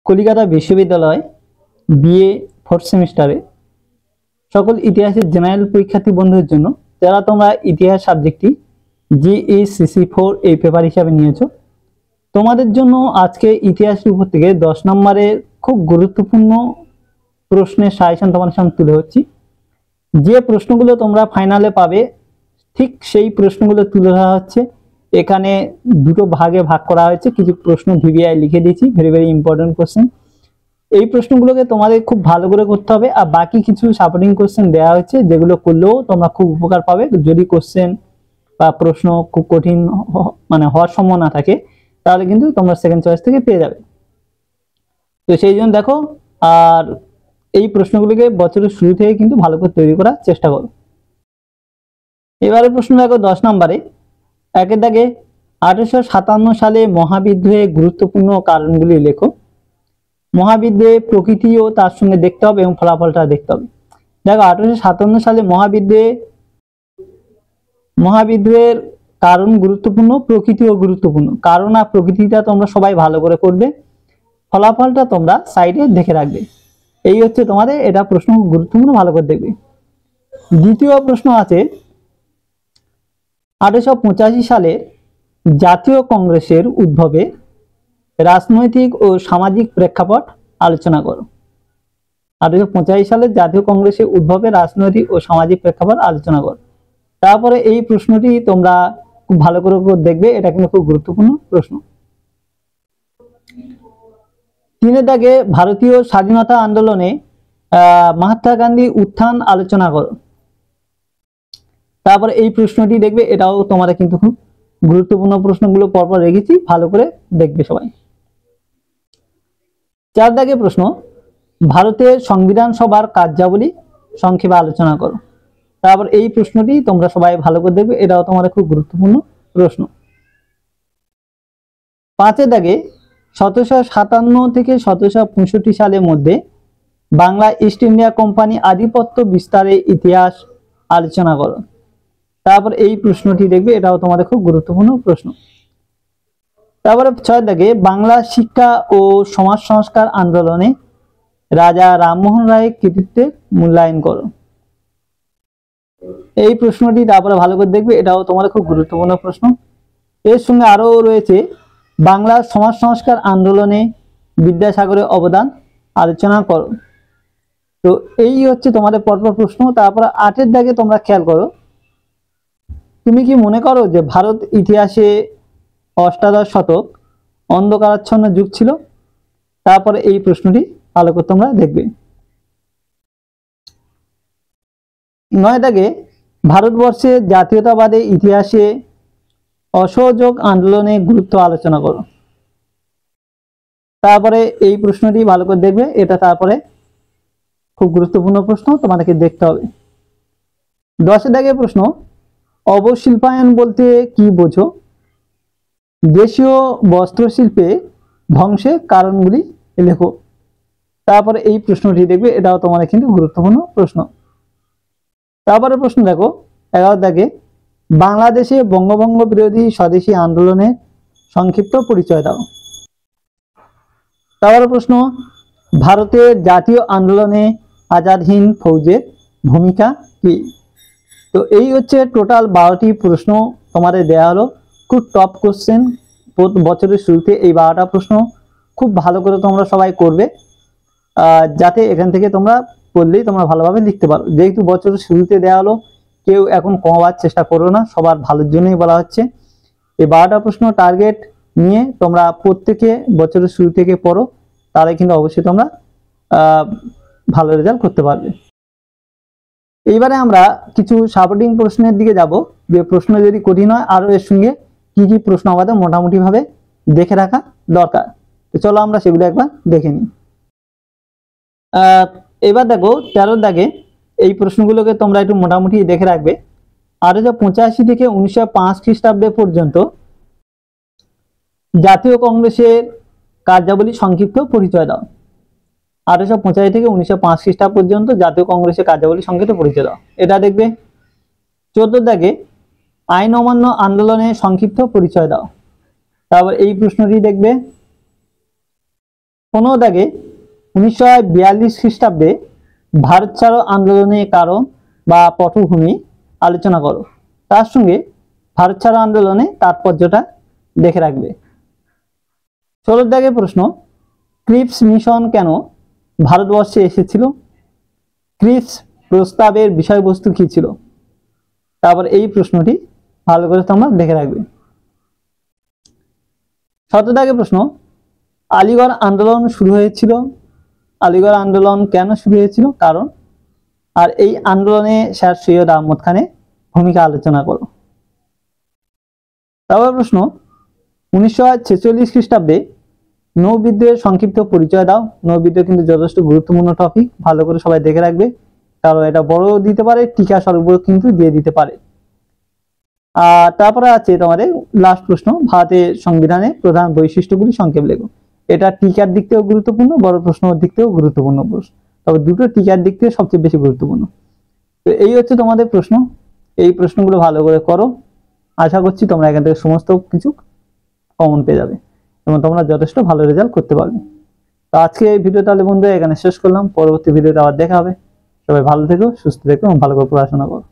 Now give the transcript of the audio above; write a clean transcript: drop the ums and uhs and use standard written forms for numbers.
কলিকাতা বিশ্ববিদ্যালয় BA fourth সেমিস্টারে সকল ইতিহাসের জেনারেল পরীক্ষার্থী বন্ধুদের জন্য যারা তোমরা ইতিহাস সাবজেক্টটি JECC4 এই পেপার হিসাবে নিয়েছো, তোমাদের জন্য আজকে ইতিহাসের উপর থেকে 10 নম্বরের খুব গুরুত্বপূর্ণ প্রশ্নের সাজেশন তোমাদের সামনে তুলে ধরছি। যে প্রশ্নগুলো তোমরা ফাইনালে পাবে ঠিক সেই প্রশ্নগুলো তুলে ধরা হচ্ছে। এখানে দুটো ভাগে ভাগ করা হয়েছে, কিছু প্রশ্ন ভিভিআই লিখে দিয়েছি, ভেরি ভেরি ইম্পর্টেন্ট কোশ্চেন। এই প্রশ্নগুলোকে তোমাদের খুব ভালো করে করতে হবে, আর বাকি কিছু সাপোর্টিং কোশ্চেন দেওয়া হয়েছে যেগুলো করলেও তোমরা খুব উপকার পাবে। যদি কোশ্চেন বা প্রশ্ন খুব কঠিন হওয়ার সম্ভাবনা থাকে তাহলে কিন্তু তোমরা সেকেন্ড চয়েস থেকে পেয়ে যাবে। তো সেই জন্য দেখো, আর এই প্রশ্নগুলিকে বছরের শুরু থেকে কিন্তু ভালো করে তৈরি করার চেষ্টা করো। এবারে প্রশ্ন দেখো 10 নম্বরে, একের দাগে 1857 সালে মহাবিদ্রোহের গুরুত্বপূর্ণ কারণগুলি লেখো। মহাবিদ্রোহের প্রকৃতি ও তার সঙ্গে দেখতে হবে এবং ফলাফলটা দেখতে হবে। দেখো 1857 সালে মহাবিদ্রোহের কারণ গুরুত্বপূর্ণ, প্রকৃতিও গুরুত্বপূর্ণ। কারণ আর প্রকৃতিটা তোমরা সবাই ভালো করে করবে, ফলাফলটা তোমরা সাইডে দেখে রাখবে। এই হচ্ছে তোমাদের এটা প্রশ্ন গুরুত্বপূর্ণ, ভালো করে দেখবে। দ্বিতীয় প্রশ্ন আছে 1885 সালে জাতীয় কংগ্রেসের উদ্ভবে রাজনৈতিক ও সামাজিক প্রেক্ষাপট আলোচনা করো। 1885 সালে জাতীয় কংগ্রেসের উদ্ভবে রাজনৈতিক ও সামাজিক প্রেক্ষাপট আলোচনা করো। তারপরে এই প্রশ্নটি তোমরা খুব ভালো করে দেখবে, এটা কিন্তু খুব গুরুত্বপূর্ণ প্রশ্ন। 3 দাগে ভারতীয় স্বাধীনতা আন্দোলনে মহাত্মা গান্ধী উত্থান আলোচনা করো। তারপরে এই প্রশ্নটি দেখবে, এটাও তোমাদের কিন্তু খুব গুরুত্বপূর্ণ প্রশ্নগুলো পরপর রেখেছি, ভালো করে দেখবে সবাই। 4 দাগে প্রশ্ন, ভারতের সংবিধান সভার কার্যাবলী সংক্ষেপে আলোচনা করো। তারপর এই প্রশ্নটি তোমরা সবাই ভালো করে দেখবে, এটাও তোমাদের খুব গুরুত্বপূর্ণ প্রশ্ন। 5 দাগে 1757 থেকে 1765 সালের মধ্যে বাংলা ইস্ট ইন্ডিয়া কোম্পানি আধিপত্য বিস্তারের ইতিহাস আলোচনা করো। তারপর এই প্রশ্নটি দেখবে, এটাও তোমাদের খুব গুরুত্বপূর্ণ প্রশ্ন। তারপরে 6 দাগে বাংলা শিক্ষা ও সমাজ সংস্কার আন্দোলনে রাজা রামমোহন রায়ের কৃতিত্বের মূল্যায়ন করো। এই প্রশ্নটি তারপরে ভালো করে দেখবে, এটাও তোমাদের খুব গুরুত্বপূর্ণ প্রশ্ন। এর সঙ্গে আরো রয়েছে বাংলার সমাজ সংস্কার আন্দোলনে বিদ্যাসাগরের অবদান আলোচনা করো। তো এই হচ্ছে তোমাদের পরপর প্রশ্ন। তারপরে 8 দাগে তোমরা খেয়াল করো, তুমি কি মনে করো যে ভারত ইতিহাসে অষ্টাদশ শতক অন্ধকারাচ্ছন্ন যুগ ছিল? তারপরে এই প্রশ্নটি ভালো করে তোমরা দেখবে। 9 দাগে ভারতবর্ষের জাতীয়তাবাদের ইতিহাসে অসহযোগ আন্দোলনের গুরুত্ব আলোচনা করো। তারপরে এই প্রশ্নটি ভালো করে দেখবে, এটা তারপরে খুব গুরুত্বপূর্ণ প্রশ্ন, তোমাদেরকে দেখতে হবে। 10 দাগে প্রশ্ন, অবশিল্পায়ন বলতে কি বোঝো? দেশীয় বস্ত্রশিল্পে ধ্বংসের কারণগুলি লেখো। তারপরে এই প্রশ্নটি দেখবে, এটাও তোমাদের কিন্তু গুরুত্বপূর্ণ প্রশ্ন। তারপরে প্রশ্ন দেখো 11 দাগে, বাংলাদেশে বঙ্গভঙ্গ বিরোধী স্বদেশী আন্দোলনের সংক্ষিপ্ত পরিচয় দাও। তারপরে প্রশ্ন, ভারতের জাতীয় আন্দোলনে আজাদ হিন্দ ফৌজের ভূমিকা কি? তো এই হচ্ছে টোটাল 12টি প্রশ্ন তোমাদের দেয়া হলো। খুব টপ কোশ্চেন, বছরের শুরুতে এই 12টা প্রশ্ন খুব ভালো করে তোমরা সবাই করবে, যাতে এখান থেকে তোমরা পড়লেই তোমরা ভালোভাবে লিখতে পারো। যেহেতু বছরের শুরুতে দেওয়া হলো, কেউ এখন কমাবার চেষ্টা করো না, সবার ভালোর জন্যই বলা হচ্ছে। এই 12টা প্রশ্ন টার্গেট নিয়ে তোমরা প্রত্যেকে বছরের শুরু থেকে পড়ো, তাহলে কিন্তু অবশ্যই তোমরা ভালো রেজাল্ট করতে পারবে। এইবারে আমরা কিছু সাপোর্টিং প্রশ্নের দিকে যাব, যে প্রশ্ন যদি কঠিন হয় আরো এর সঙ্গে কি কি প্রশ্ন আমাদের মোটামুটি ভাবে দেখে রাখা দরকার। তো চলো আমরা সেগুলো একবার দেখে নিই। এবার দেখো 13 দাগে, এই প্রশ্নগুলোকে তোমরা একটু মোটামুটি দেখে রাখবে। 1885 থেকে 1905 খ্রিস্টাব্দে পর্যন্ত জাতীয় কংগ্রেসের কার্যাবলী সংক্ষিপ্ত পরিচয় দাও। 1885 থেকে 1905 খ্রিস্টাব্দ পর্যন্ত জাতীয় কংগ্রেসের কার্যাবলী সংক্ষিপ্ত পরিচয় দাও, এটা দেখবে। 14 দাগে আইন অমান্য আন্দোলনের সংক্ষিপ্ত পরিচয় দাও। তারপর এই প্রশ্নটি দেখবে। 15 দাগে 1942 খ্রিস্টাব্দে ভারত ছাড়ো আন্দোলনের কারণ বা পটভূমি আলোচনা করো। তার সঙ্গে ভারত ছাড়ো আন্দোলনে তাৎপর্যটা দেখে রাখবে। 16 দাগে প্রশ্ন, ক্রিপস মিশন কেন ভারতবর্ষে এসেছিল? ক্রিপস প্রস্তাবের বিষয়বস্তু কি ছিল? তারপর এই প্রশ্নটি ভালো করে তোমরা দেখে রাখবে। 17 দাগে প্রশ্ন, আলিগড় আন্দোলন শুরু হয়েছিল, আলিগড় আন্দোলন কেন শুরু হয়েছিল, কারণ। আর এই আন্দোলনে স্যার সৈয়দ আহমদ খানের ভূমিকা আলোচনা করো। তারপর প্রশ্ন, 1946 খ্রিস্টাব্দে নৌবিদ্রোহের সংক্ষিপ্ত পরিচয় দাও। নৌবিদ্রোহ কিন্তু যথেষ্ট গুরুত্বপূর্ণ টপিক, ভালো করে সবাই দেখে রাখবে, কারণ এটা বড় দিতে পারে, টিকা স্বরূপ কিন্তু দিয়ে দিতে পারে। আর তারপরে আছে তোমাদের লাস্ট প্রশ্ন, ভারতের সংবিধানের প্রধান বৈশিষ্ট্যগুলি সংক্ষেপ লেখো। এটা টিকার দিক থেকেও গুরুত্বপূর্ণ, বড় প্রশ্নের দিক থেকেও গুরুত্বপূর্ণ প্রশ্ন, তবে দুটো টিকার দিক থেকে সবচেয়ে বেশি গুরুত্বপূর্ণ। তো এই হচ্ছে তোমাদের প্রশ্ন, এই প্রশ্নগুলো ভালো করে করো, আশা করছি তোমরা এখান থেকে সমস্ত কিছু কমন পেয়ে যাবে এবং তোমরা যথেষ্ট ভালো রেজাল্ট করতে পারবে। তো আজকে এই ভিডিও তাহলে বন্ধুরা এখানে শেষ করলাম, পরবর্তী ভিডিওতে আবার দেখা হবে। সবাই ভালো থেকো, সুস্থ থেকো এবং ভালো করে পড়াশোনা করো।